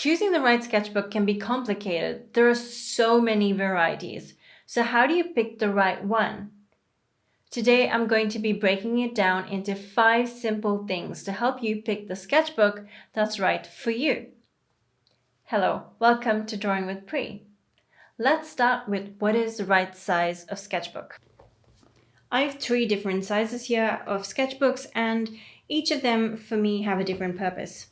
Choosing the right sketchbook can be complicated. There are so many varieties. So how do you pick the right one? Today, I'm going to be breaking it down into 5 simple things to help you pick the sketchbook that's right for you. Hello, welcome to Drawing with Pri. Let's start with what is the right size of sketchbook. I have 3 different sizes here of sketchbooks, and each of them for me have a different purpose.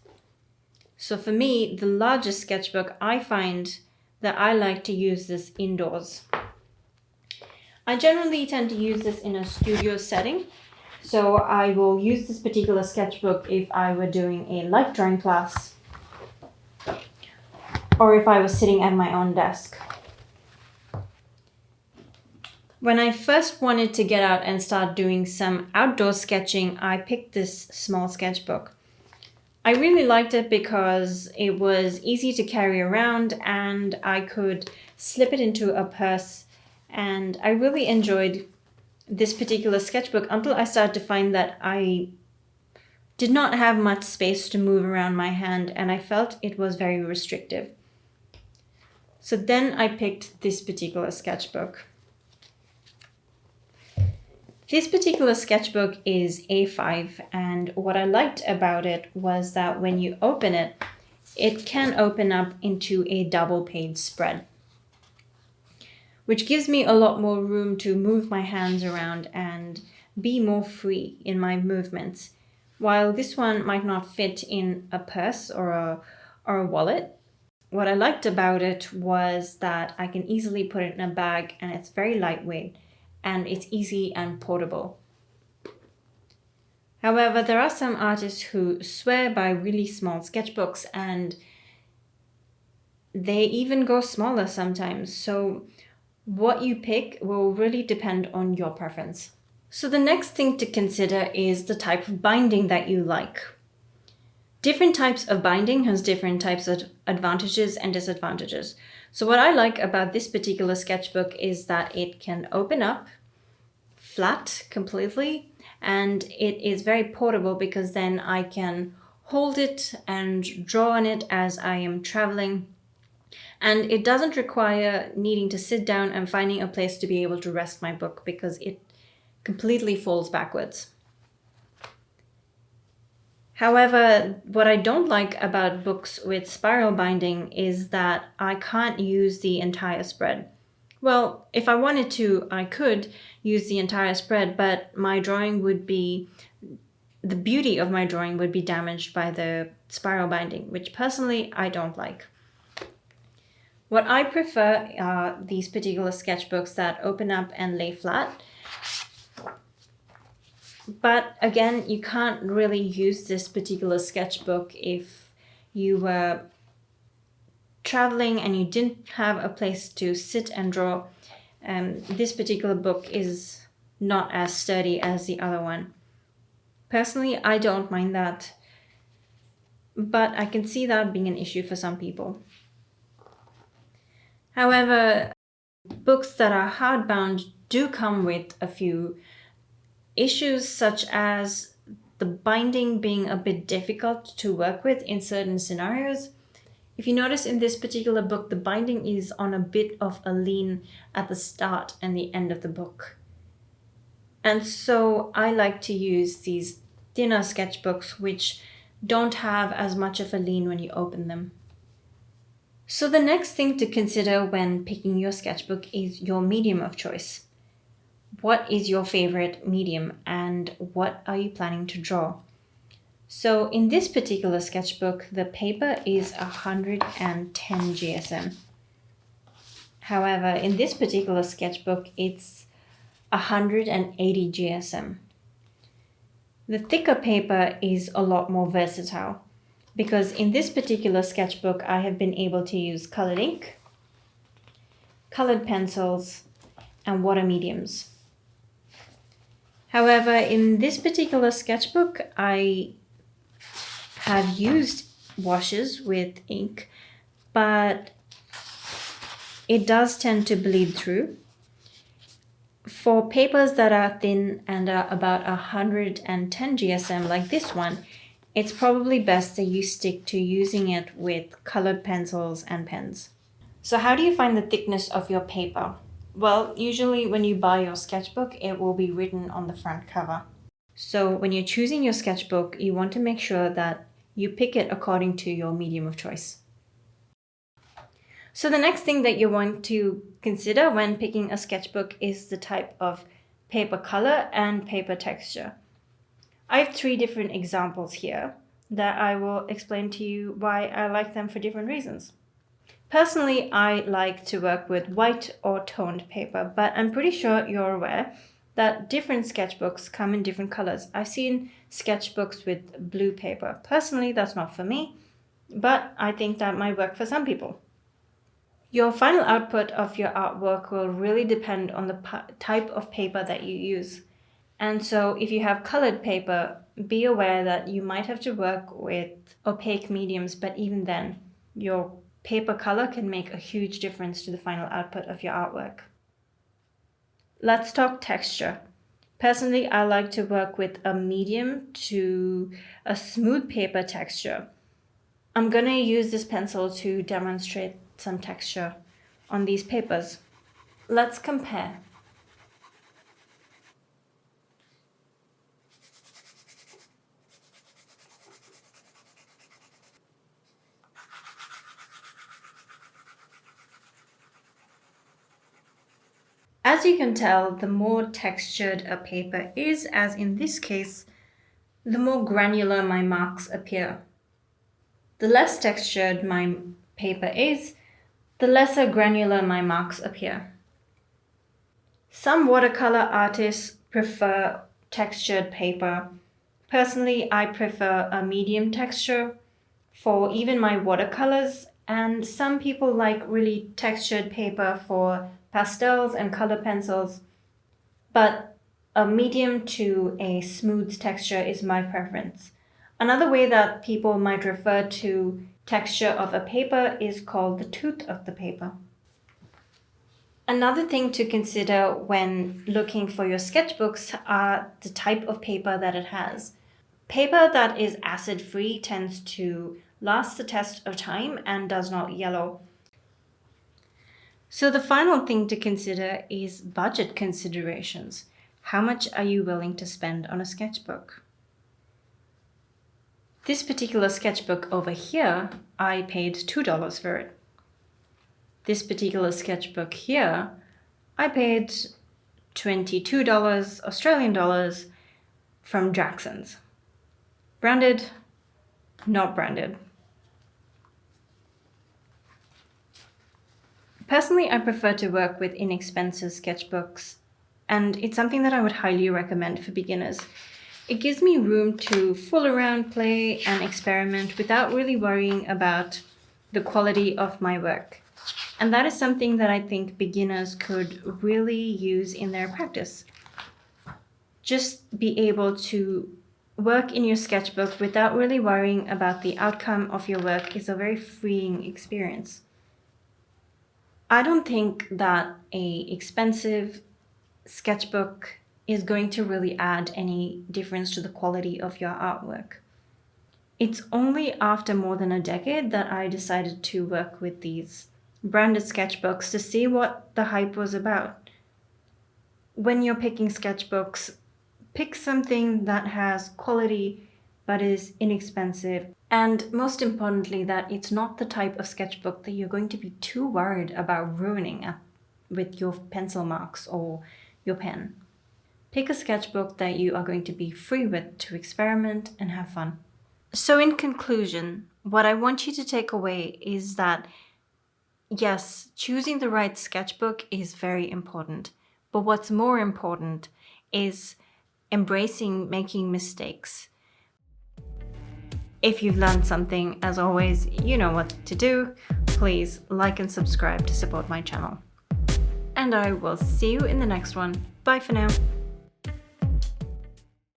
So for me, the largest sketchbook, I find that I like to use this indoors. I generally tend to use this in a studio setting. So I will use this particular sketchbook if I were doing a life drawing class or if I was sitting at my own desk. When I first wanted to get out and start doing some outdoor sketching, I picked this small sketchbook. I really liked it because it was easy to carry around and I could slip it into a purse, and I really enjoyed this particular sketchbook until I started to find that I did not have much space to move around my hand and I felt it was very restrictive. So then I picked this particular sketchbook. This particular sketchbook is A5, and what I liked about it was that when you open it, it can open up into a double page spread, which gives me a lot more room to move my hands around and be more free in my movements. While this one might not fit in a purse or a wallet, what I liked about it was that I can easily put it in a bag and it's very lightweight. And it's easy and portable. However, there are some artists who swear by really small sketchbooks and they even go smaller sometimes. So what you pick will really depend on your preference. So the next thing to consider is the type of binding that you like. Different types of binding has different types of advantages and disadvantages. So what I like about this particular sketchbook is that it can open up flat completely, and it is very portable because then I can hold it and draw on it as I am traveling. And it doesn't require needing to sit down and finding a place to be able to rest my book because it completely folds backwards. However, what I don't like about books with spiral binding is that I can't use the entire spread. Well, if I wanted to, I could use the entire spread, but the beauty of my drawing would be damaged by the spiral binding, which personally I don't like. What I prefer are these particular sketchbooks that open up and lay flat. But again, you can't really use this particular sketchbook if you were traveling and you didn't have a place to sit and draw. This particular book is not as sturdy as the other one. Personally, I don't mind that, but I can see that being an issue for some people. However, books that are hardbound do come with a few issues, such as the binding being a bit difficult to work with in certain scenarios. If you notice in this particular book, the binding is on a bit of a lean at the start and the end of the book. And so I like to use these thinner sketchbooks which don't have as much of a lean when you open them. So the next thing to consider when picking your sketchbook is your medium of choice. What is your favorite medium and what are you planning to draw? So in this particular sketchbook, the paper is 110 GSM. However, in this particular sketchbook, it's 180 GSM. The thicker paper is a lot more versatile because in this particular sketchbook, I have been able to use colored ink, colored pencils, and water mediums. However, in this particular sketchbook, I have used washes with ink, but it does tend to bleed through. For papers that are thin and are about 110 GSM like this one, it's probably best that you stick to using it with colored pencils and pens. So how do you find the thickness of your paper? Well, usually when you buy your sketchbook, it will be written on the front cover. So when you're choosing your sketchbook, you want to make sure that you pick it according to your medium of choice. So the next thing that you want to consider when picking a sketchbook is the type of paper color and paper texture. I have 3 different examples here that I will explain to you why I like them for different reasons. Personally, I like to work with white or toned paper, but I'm pretty sure you're aware that different sketchbooks come in different colors. I've seen sketchbooks with blue paper. Personally, that's not for me, but I think that might work for some people. Your final output of your artwork will really depend on the type of paper that you use. And so if you have colored paper, be aware that you might have to work with opaque mediums, but even then, your paper color can make a huge difference to the final output of your artwork. Let's talk texture. Personally, I like to work with a medium to a smooth paper texture. I'm going to use this pencil to demonstrate some texture on these papers. Let's compare. As you can tell, the more textured a paper is, as in this case, the more granular my marks appear. The less textured my paper is, the lesser granular my marks appear. Some watercolor artists prefer textured paper. Personally, I prefer a medium texture for even my watercolors, and some people like really textured paper for pastels and color pencils, but a medium to a smooth texture is my preference. Another way that people might refer to texture of a paper is called the tooth of the paper. Another thing to consider when looking for your sketchbooks are the type of paper that it has. Paper that is acid-free tends to last the test of time and does not yellow. So the final thing to consider is budget considerations. How much are you willing to spend on a sketchbook? This particular sketchbook over here, I paid $2 for it. This particular sketchbook here, I paid $22 Australian dollars from Jackson's. Branded, not branded. Personally, I prefer to work with inexpensive sketchbooks, and it's something that I would highly recommend for beginners. It gives me room to fool around, play, and experiment without really worrying about the quality of my work. And that is something that I think beginners could really use in their practice. Just be able to work in your sketchbook without really worrying about the outcome of your work is a very freeing experience. I don't think that an expensive sketchbook is going to really add any difference to the quality of your artwork. It's only after more than a decade that I decided to work with these branded sketchbooks to see what the hype was about. When you're picking sketchbooks, pick something that has quality but is inexpensive, and most importantly, that it's not the type of sketchbook that you're going to be too worried about ruining with your pencil marks or your pen. Pick a sketchbook that you are going to be free with to experiment and have fun. So in conclusion, what I want you to take away is that yes, choosing the right sketchbook is very important, but what's more important is embracing making mistakes. If you've learned something, as always, you know what to do. Please like and subscribe to support my channel. And I will see you in the next one. Bye for now.